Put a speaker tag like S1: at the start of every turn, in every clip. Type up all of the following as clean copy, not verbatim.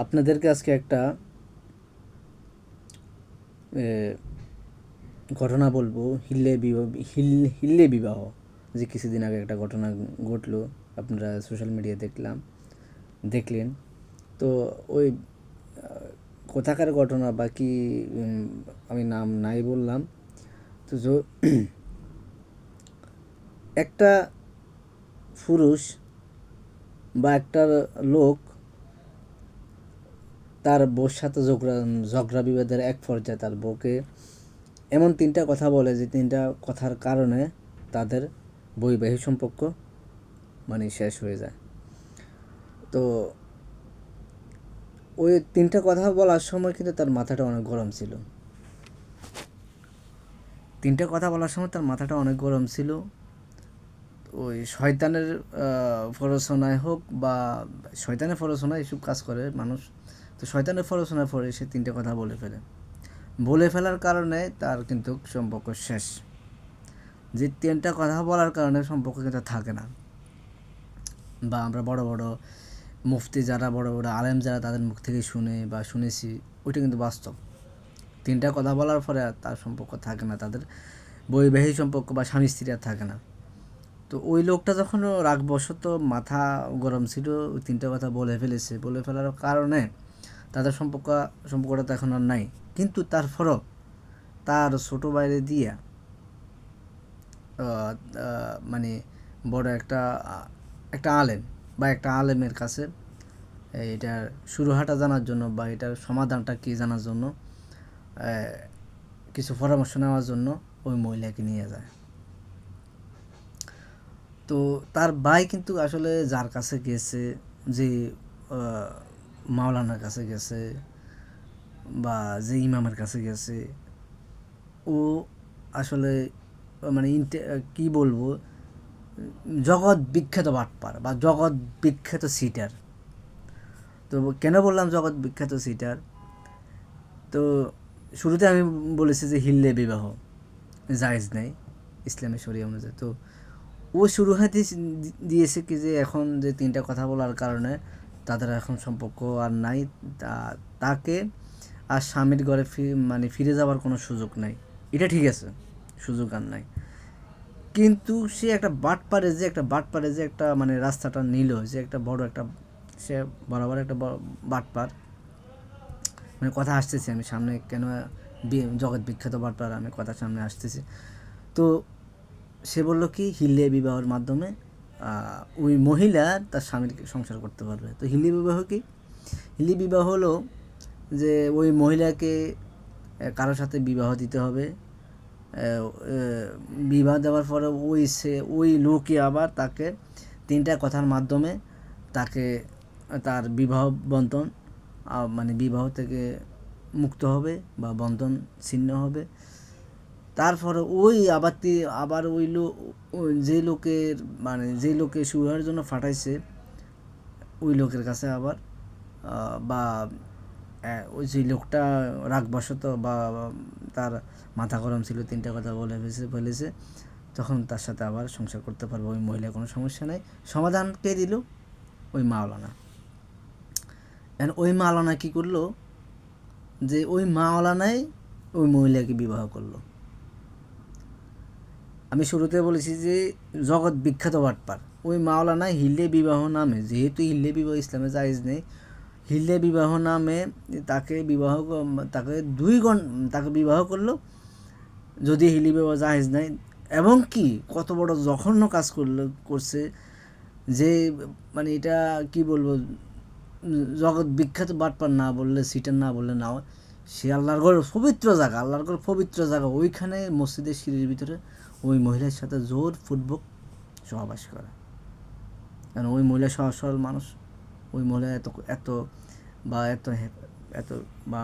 S1: আপনাদেরকে আজকে একটা ঘটনা বলবো। হিল্লে বিবাহ, যে কিছুদিন আগে একটা ঘটনা ঘটলো, আপনারা সোশ্যাল মিডিয়া দেখলেন। তো ওই কোথাকার ঘটনা বা কি, আমি নাম নাই বললাম। তো একটা পুরুষ বা একটা লোক তার বউর সাথে ঝগড়া বিবাদের এক পর্যায়ে তার বউকে এমন তিনটা কথা বলে, যে তিনটা কথার কারণে তাদের বৈবাহিক সম্পর্ক শেষ হয়ে যায়। তো ওই তিনটা কথা বলার সময় কিন্তু তার মাথাটা অনেক গরম ছিল। ওই শয়তানের প্ররোচনায় হোক বা শয়তানের প্ররোচনায় এসব কাজ করে মানুষ। তো শয়তানের প্ররোচনায় পরে সে তিনটে কথা বলে ফেলার কারণে তার কিন্তু সম্পর্ক শেষ। যে তিনটা কথা বলার কারণে সম্পর্ক কিন্তু থাকে না। বা আমরা বড় বড় মুফতি যারা, বড় বড় আলেম যারা, তাদের মুখ থেকে শুনেছি, ওইটা কিন্তু বাস্তব। তিনটা কথা বলার পরে তার সম্পর্ক থাকে না, তাদের বৈবাহিক সম্পর্ক বা স্বামী স্ত্রী আর থাকে না। তো ওই লোকটা যখন রাগবশত মাথা গরম ছিল, ওই তিনটা কথা বলে ফেলার কারণে তাদের সম্পর্কটা তো এখন আর নাই। কিন্তু তারপরও তার ছোটো বাইরে দিয়া মানে বড় একটা আলেম বা একটা আলেমের কাছে এটার শুরুহাটা জানার জন্য বা এটার সমাধানটা কী জানার জন্য কিছু পরামর্শ নেওয়ার জন্য ওই মহিলাকে নিয়ে যায়। তো তার ভাই কিন্তু আসলে যার কাছে গেছে, যে মাওলানার কাছে গেছে বা যে ইমামের কাছে গেছে, ও আসলে কি বলবো, জগৎ বিখ্যাত বাটপার বা জগৎ বিখ্যাত সিটার। তো কেন বললাম জগৎ বিখ্যাত সিটার? তো শুরুতে আমি বলেছি যে হিল্লে বিবাহ জায়েজ নেই ইসলামের শরিয়া অনুযায়ী। তো ও শুরু দিয়েছে কি, যে এখন যে তিনটা কথা বলার কারণে তাদের এখন সম্পর্ক আর নাই, তাকে আর স্বামীর ঘরে ফিরে যাওয়ার কোনো সুযোগ নাই। এটা ঠিক আছে, সুযোগ আর নাই। কিন্তু সে একটা বাটপারে যে একটা রাস্তাটা নিল, যে একটা বড় একটা, সে বরাবর একটা বাটপার, কথা আসতেছে আমি সামনে, কেন জগৎ বিখ্যাত বাটপার আমি কথা সামনে আসতেছি। তো সে বলল কি, হিল্লে বিবাহের মাধ্যমে ওই মহিলা তার স্বামীর সংসার করতে পারবে। তো হিল্লি বিবাহ কি? হিল্লি বিবাহ হলো যে ওই মহিলাকে কারোর সাথে বিবাহ দিতে হবে। বিবাহ দেওয়ার পরে ওই লোকই আবার তাকে তিনটা কথার মাধ্যমে তাকে তার বিবাহ বন্ধন বিবাহ থেকে মুক্ত হবে বা বন্ধন ছিন্ন হবে। তারপরে আবার যে লোকে শুয়ার জন্য ফাটাইছে, ওই লোকের কাছে আবার বা ওই যে লোকটা রাগবশত বা তার মাথা গরম ছিল, তিনটা কথা ফেলেছে, তখন তার সাথে আবার সংসার করতে পারবে ওই মহিলা, কোনো সমস্যা নেই। সমাধান কে দিল? ওই মাওলানা। ওই মাওলানা কী করলো, যে ওই মাওলানাই ওই মহিলাকে বিবাহ করলো। আমি শুরুতে বলেছি যে জগৎ বিখ্যাত বাটপার ওই মাওলানা হিল্লে বিবাহ নামে, যেহেতু হিল্লে বিবাহ ইসলামে জায়েজ নেই, হিল্লে বিবাহ নামে তাকে বিবাহ করলো, যদি হিল্লে বিবাহ জায়েজ নাই। এবং কি কত বড় জঘন্য কাজ করছে, যে এটা কি বলবো, জগৎ বিখ্যাত বাটপার না বললে, সিটার না বললে না হয়। সে আল্লাহর পবিত্র জায়গা, ওইখানে মসজিদের সিঁড়ির ভিতরে ওই মহিলার সাথে জোরপূর্বক সহবাস করে। কারণ ওই মহিলা সহজ সরল মানুষ, ওই মহিলা এত এত বা এত এত বা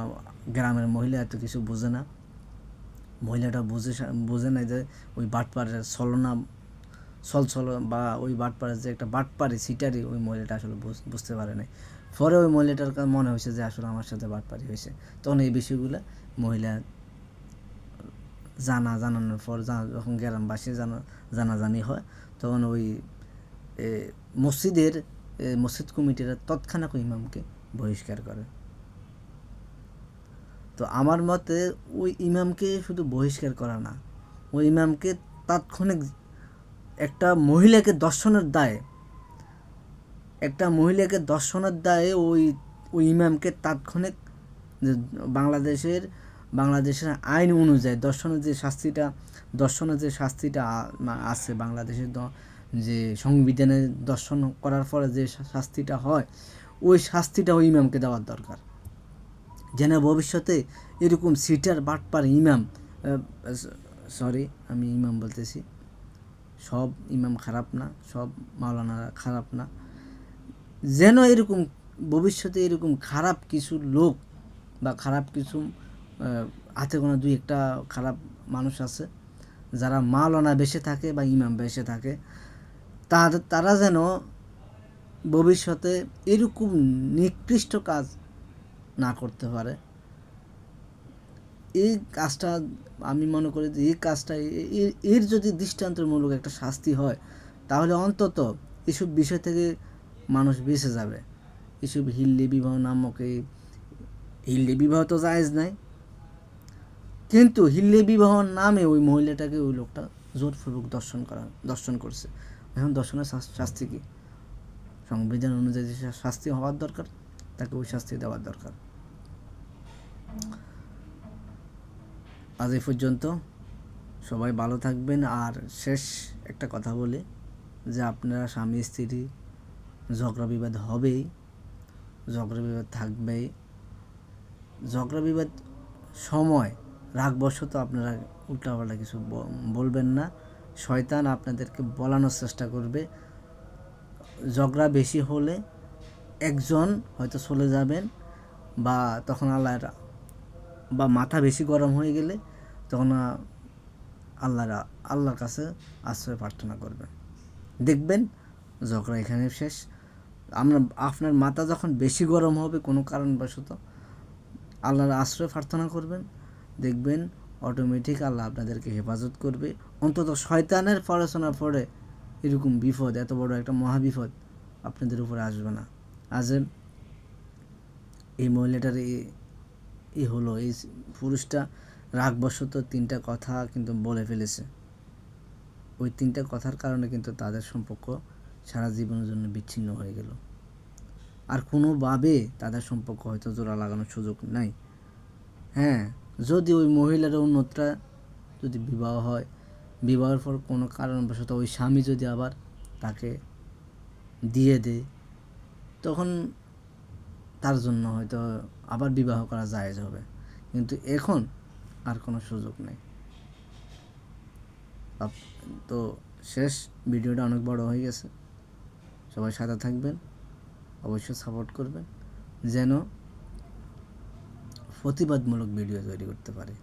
S1: গ্রামের মহিলা এত কিছু বোঝে না। মহিলাটা বোঝে না যে ওই বাটপাড়ের ছল বা ওই বাটপাড়ের যে একটা বাটপাড়ি সিটারি, ওই মহিলাটা আসলে বুঝতে পারে নাই। পরে ওই মহিলাটার মনে হয়েছে যে আসলে আমার সাথে বাটপাড়ি হয়েছে। তখন এই বিষয়গুলো মহিলা জানানোর পর, যখন গ্রামবাসী জানাজানি হয়, তখন ওই মসজিদ কমিটিরা তৎক্ষণাৎ ইমামকে বহিষ্কার করে। তো আমার মতে ওই ইমামকে শুধু বহিষ্কার করা না, ওই ইমামকে তাৎক্ষণিক একটা মহিলাকে দর্শনের দায়ে ওই ওই ইমামকে তাৎক্ষণিক বাংলাদেশের আইন অনুযায়ী দর্শনের যে শাস্তিটা আছে বাংলাদেশের যে সংবিধানে দর্শন করার পরে যে শাস্তিটা হয়, ওই শাস্তিটা ওই ইমামকে দেওয়ার দরকার, যেন ভবিষ্যতে এরকম সিটার বাটপার ইমাম, সরি আমি ইমাম বলতেছি, সব ইমাম খারাপ না, সব মাওলানারা খারাপ না, যেন এরকম ভবিষ্যতে এরকম খারাপ কিছু লোক বা খারাপ কিছু হাতে গোনা দুই একটা খারাপ মানুষ আছে যারা মাওলানা বেশে থাকে বা ইমাম বেশে থাকে, তারা যেন ভবিষ্যতে এরকম নিকৃষ্ট কাজ না করতে পারে। এই কাজটা আমি মনে করি যে এই কাজটা এর যদি দৃষ্টান্তমূলক একটা শাস্তি হয়, তাহলে অন্তত এসব বিষয় থেকে মানুষ বেঁচে যাবে। এসব হিল্লি বিবাহ নামক এই হিল্লি বিবাহ তো জায়েজ নাই, কিন্তু হিল্লি বিবাহর নামে ওই মহিলাটাকে ওই লোকটা জোরপূর্বক দর্শন করছে। এখন দর্শনের শাস্তি কি? সংবিধান অনুযায়ী যে শাস্তি হওয়ার দরকার, তাকে ওই শাস্তি দেওয়ার দরকার। আজ এই পর্যন্ত, সবাই ভালো থাকবেন। আর শেষ একটা কথা বলি যে আপনারা স্বামী স্ত্রী ঝগড়া বিবাদ হবেই, ঝগড়া বিবাদ থাকবেই। ঝগড়া বিবাদ সময় রাগবশত আপনারা উল্টাপাল্টা কিছু বলবেন না, শয়তান আপনাদেরকে বলানোর চেষ্টা করবে। ঝগড়া বেশি হলে একজন হয়তো চলে যাবেন, বা তখন বা মাথা বেশি গরম হয়ে গেলে তখন আল্লাহর কাছে আশ্রয় প্রার্থনা করবেন, দেখবেন ঝগড়া এখানে শেষ। আপনার মাথা যখন বেশি গরম হবে কোনো কারণবশত আল্লাহর আশ্রয় প্রার্থনা করবেন, দেখবেন অটোমেটিক আল্লাহ আপনাদেরকে হেফাজত করবে। অন্তত শয়তানের পড়াশোনা পড়ে এরকম বিপদ, এত বড় একটা মহাবিপদ আপনাদের উপরে আসবে না। আজ এই মহিলাটার এই পুরুষটা রাগবশত 3টা কথা কিন্তু বলে ফেলেছে। ওই 3টা কথার কারণে কিন্তু তাদের সম্পর্ক সারা জীবনের জন্য বিচ্ছিন্ন হয়ে গেল। আর কোনোভাবে তাদের সম্পর্ক হয়তো জোড়া লাগানোর সুযোগ নাই। হ্যাঁ, যদি ওই মহিলার অন্যত্রা যদি বিবাহ হয়, বিবাহের পর কোনো কারণবশত ওই স্বামী যদি আবার তাকে দিয়ে দেয়, তখন তার জন্য হয়তো আবার বিবাহ করা জায়েজ হবে, কিন্তু এখন আর কোনো সুযোগ নেই। তো শেষ, ভিডিওটা অনেক বড় হয়ে গেছে, সবাই সাথে থাকবেন, অবশ্যই সাপোর্ট করবেন যেন প্রতিবাদমূলক ভিডিও তৈরি করতে পারে।